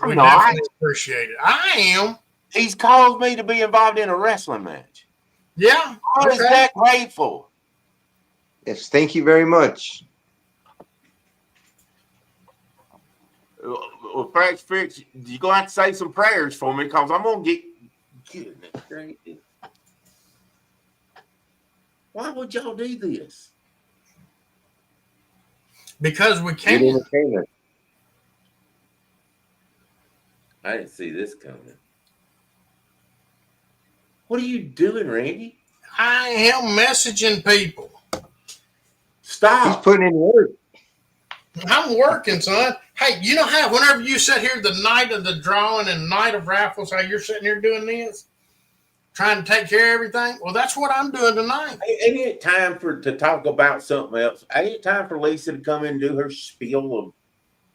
We definitely appreciate it. I am. He's called me to be involved in a wrestling match. Yeah. I was that grateful. Yes, thank you very much. Well, Fracture Fix, you're going to have to say some prayers for me because I'm going to get. Why would y'all do this? Because we Good can. entertainment. I didn't see this coming. What are you doing, Randy? I am messaging people. Stop. He's putting in work. I'm working, son. Hey, you know how whenever you sit here the night of the drawing and night of raffles, how you're sitting here doing this? Trying to take care of everything? Well, that's what I'm doing tonight. Ain't it time to talk about something else? Ain't it time for Lisa to come in and do her spiel of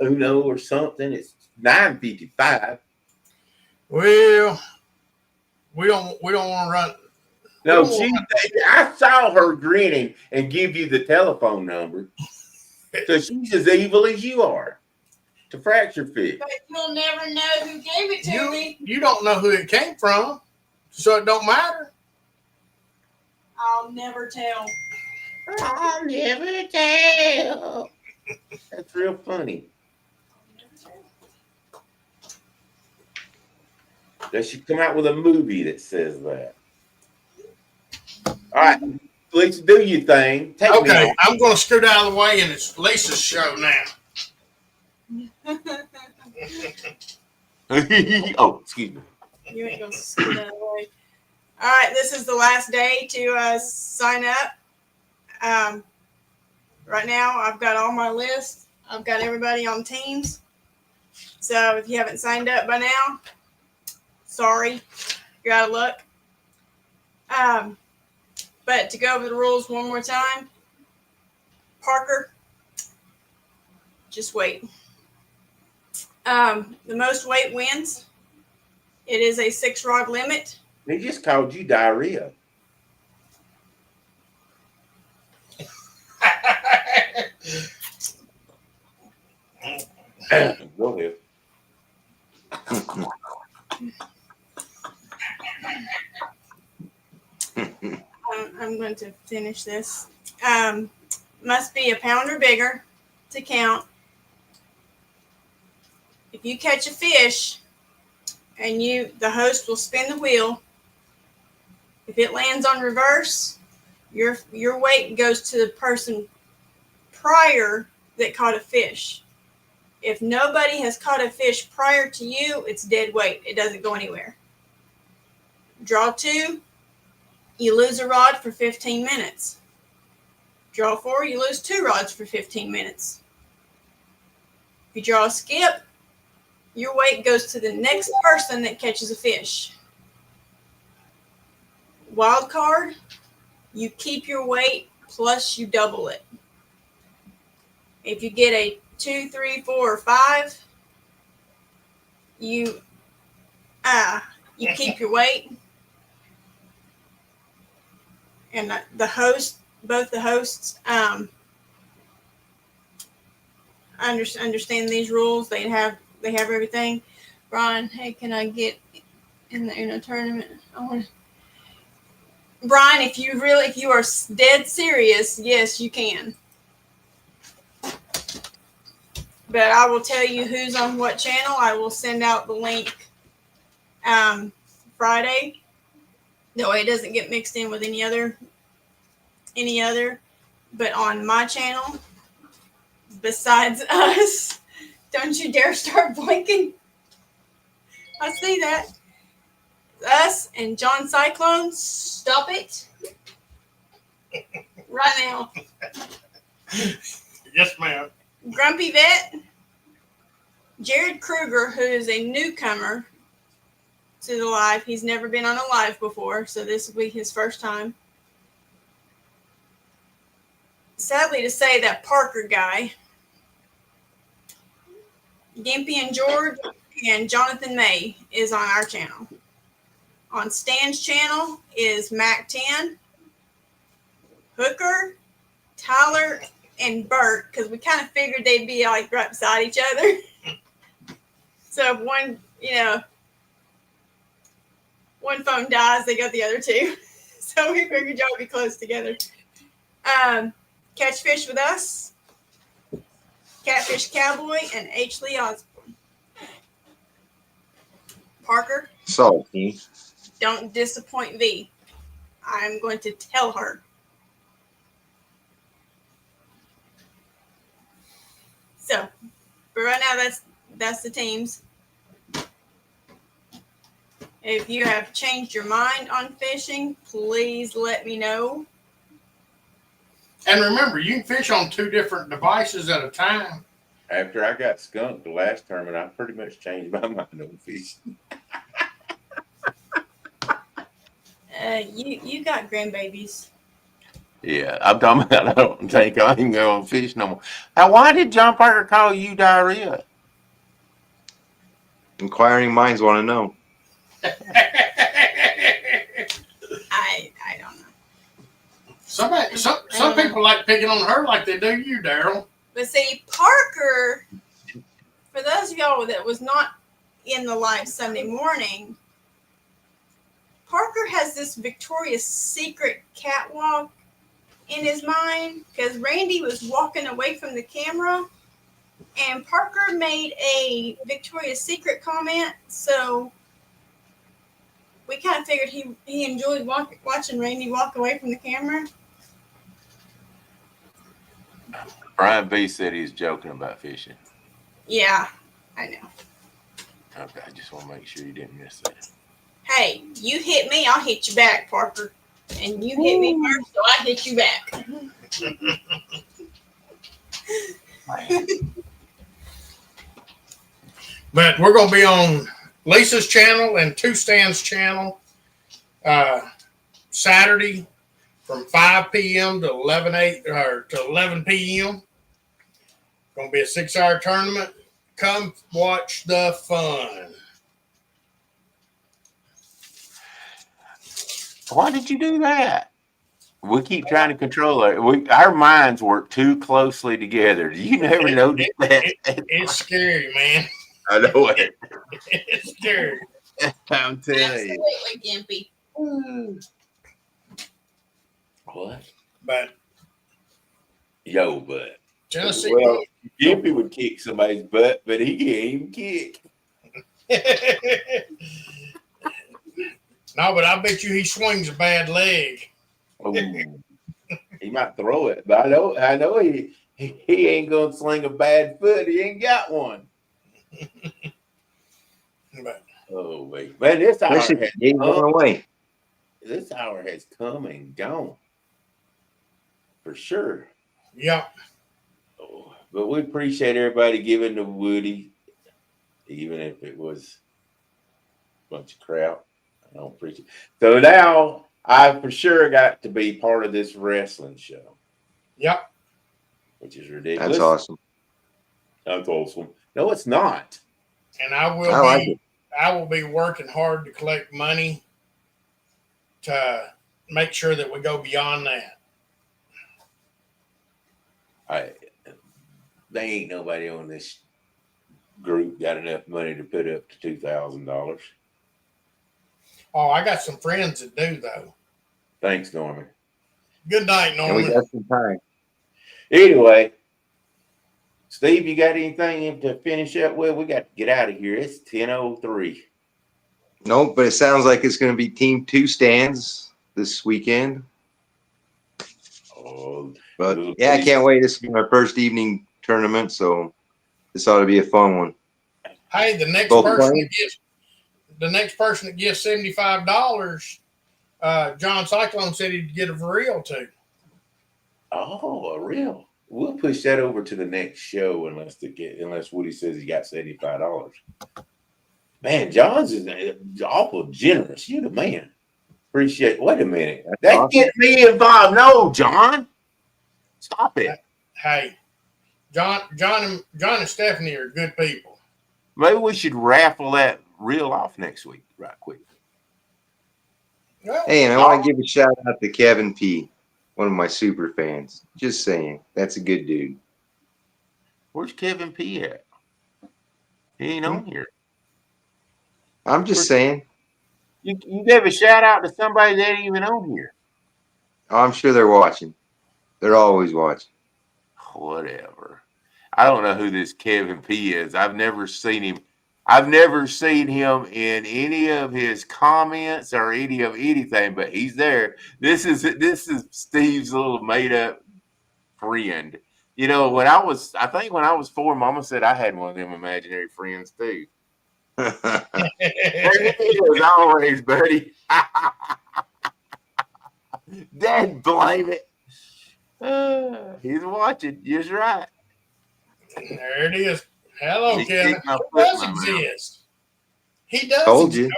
Uno or something? It's 9:55. Well, we don't want to run. No, I saw her grinning and give you the telephone number. So she's as evil as you are to Fracture Fix. But you'll never know who gave it to me. You don't know who it came from, so it don't matter. I'll never tell. I'll never tell. That's real funny. They should come out with a movie that says that. All right, Lisa, do your thing. Take me Okay, on. I'm going to scoot out of the way, and it's Lisa's show now. Oh, excuse me. You ain't gonna scoot out of the way. All right, this is the last day to sign up. Right now, I've got all my lists. I've got everybody on Teams. So if you haven't signed up by now, sorry, you're out of luck. But to go over the rules one more time, Parker, just wait. The most weight wins. It is a 6-rod limit. He just called you diarrhea. Go ahead. I'm going to finish this. Must be a pound or bigger to count. If you catch a fish and the host will spin the wheel, if it lands on reverse, your weight goes to the person prior that caught a fish. If nobody has caught a fish prior to you, it's dead weight. It doesn't go anywhere. Draw 2, you lose a rod for 15 minutes. Draw 4, you lose 2 rods for 15 minutes. If you draw a skip, your weight goes to the next person that catches a fish. Wild card, you keep your weight plus you double it. If you get a 2, 3, 4, or 5, you keep your weight. And both the hosts, understand these rules. They have everything. Brian, hey, can I get in the Uno tournament? Brian, if you are dead serious, yes, you can. But I will tell you who's on what channel. I will send out the link Friday. That way it doesn't get mixed in with any other. But on my channel, besides us, don't you dare start blinking. I see that. Us and John Cyclone, stop it. Right now. Yes, ma'am. Grumpy Vet, Jared Kruger, who is a newcomer to the live. He's never been on a live before, so this will be his first time. Sadly to say, that Parker guy, Gimpy and George, and Jonathan May is on our channel. On Stan's channel is Mac 10, Hooker, Tyler, and Bert, because we kind of figured they'd be like right beside each other. So if one phone dies, they got the other two. So we figured y'all would be close together. Catch Fish with us, Catfish Cowboy, and H. Lee Osborne. Parker, Salty. don't disappoint V. I'm going to tell her. So, but right now that's the teams. If you have changed your mind on fishing, please let me know. And remember, you can fish on 2 different devices at a time. After I got skunked the last tournament, I pretty much changed my mind on fishing. You got grandbabies. Yeah, I'm talking about I don't think I can go on fish no more. Now, why did John Parker call you diarrhea? Inquiring minds want to know. I don't know. Some people like picking on her like they do you, Daryl. But see, Parker, for those of y'all that was not in the live Sunday morning, Parker has this Victoria's Secret catwalk in his mind because Randy was walking away from the camera and Parker made a Victoria's Secret comment. So we kind of figured he enjoyed watching Randy walk away from the camera. Brian B said he's joking about fishing. Yeah, I know. Okay, I just want to make sure you didn't miss that. Hey, you hit me, I'll hit you back, Parker. And you hit me first, so I hit you back. But we're going to be on Lisa's channel and Two Stands channel Saturday from 5 p.m. to 11 p.m. Going to be a 6-hour tournament. Come watch the fun. Why did you do that? We keep trying to control it. Our minds work too closely together. You never notice that? It's scary, man. I know it. It's scary. I'm telling you. Absolutely, Gimpy. What? But But Tennessee. well, Gimpy would kick somebody's butt, but he can't even kick. No, but I bet you he swings a bad leg. Oh, he might throw it, but I know he ain't gonna sling a bad foot. He ain't got one. But Oh wait, man, this hour Especially has if he come. went away. This hour has come and gone for sure. yeah, Oh, but we appreciate everybody giving to Woody, even if it was a bunch of crap. I don't appreciate it. So now I for sure got to be part of this wrestling show. yep. which is ridiculous. That's awesome. That's awesome. No, it's not. And I will be working hard to collect money to make sure that we go beyond that. They ain't nobody on this group got enough money to put up to $2,000. Oh, I got some friends that do though. Thanks, Norman. Good night, And we Norman. got some time. Anyway, Steve, you got anything to finish up with? We got to get out of here. It's 10:03. Nope, but it sounds like it's going to be Team 2 stands this weekend. Oh, But yeah, I can't wait. This will be my first evening tournament, so this ought to be a fun one. Hey, the next Both person playing? that gives $75, John Cyclone said he'd get a for real too. oh, a real. We'll push that over to the next show unless Woody says he got $75. Man, John's is awful generous. You're the man. Appreciate it. Wait a minute. That awesome. get me involved. No, John. Stop it. Hey, John and Stephanie are good people. Maybe we should raffle that reel off next week, right quick. Well, Hey, and I want to give a shout out to Kevin P., one of my super fans. Just saying, that's a good dude. Where's Kevin P at? He ain't on here. I'm just saying. You gave a shout out to somebody that ain't even on here. I'm sure they're watching. They're always watching. Whatever. I don't know who this Kevin P is. I've never seen him. I've never seen him in any of his comments or any of anything, but he's there. This is Steve's little made up friend. You know, I think when I was 4, Mama said I had one of them imaginary friends too. There he is always, buddy. Dad, blame it. He's watching. You're right. there it is. Hello, He Kevin. kicked my He foot in does my mouth. exist. He does. Told you.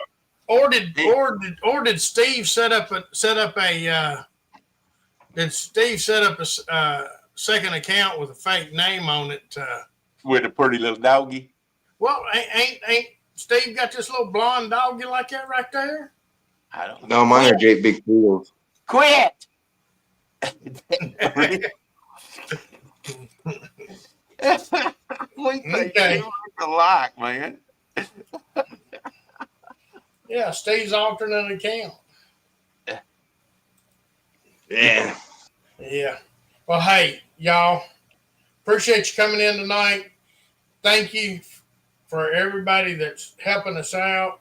Or did Steve set up a second account with a fake name on it? With a pretty little doggy. Well, ain't Steve got this little blonde doggy like that right there? I don't No, mine are great big poodles. Quit. We think Okay. you look alike, man. Yeah, Steve's alternate account. Yeah. Yeah. Well, hey, y'all, appreciate you coming in tonight. Thank you for everybody that's helping us out.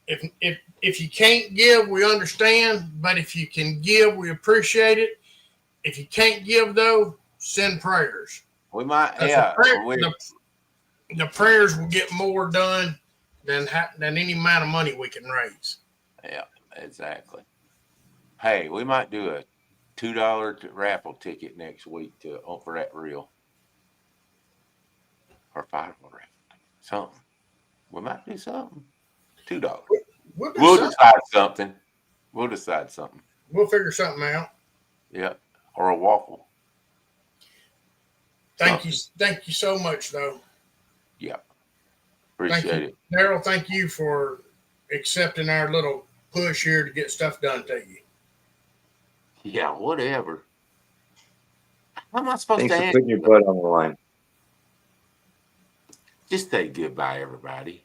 If you can't give, we understand, but if you can give, we appreciate it. If you can't give, though, send prayers. We might, That's yeah. the prayers will get more done than any amount of money we can raise. Yeah, exactly. Hey, we might do a $2 raffle ticket next week for that reel, or $5 raffle ticket. Something. We might do something. $2. We'll do We'll something. decide something. We'll decide something. We'll figure something out. Yeah, or a waffle. Thank you so much, though. Yeah, appreciate it. Daryl, thank you for accepting our little push here to get stuff done to you. Yeah, whatever. How am I supposed Thanks to for answer? putting your butt on the line. Just say goodbye, everybody.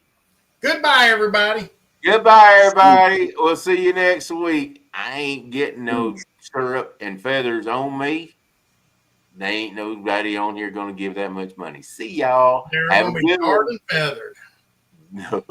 Goodbye, everybody. Goodbye, everybody. We'll see you next week. I ain't getting no syrup and feathers on me. There ain't nobody on here going to give that much money. See y'all. They're Have going a to be good tarred one. and feathered. No.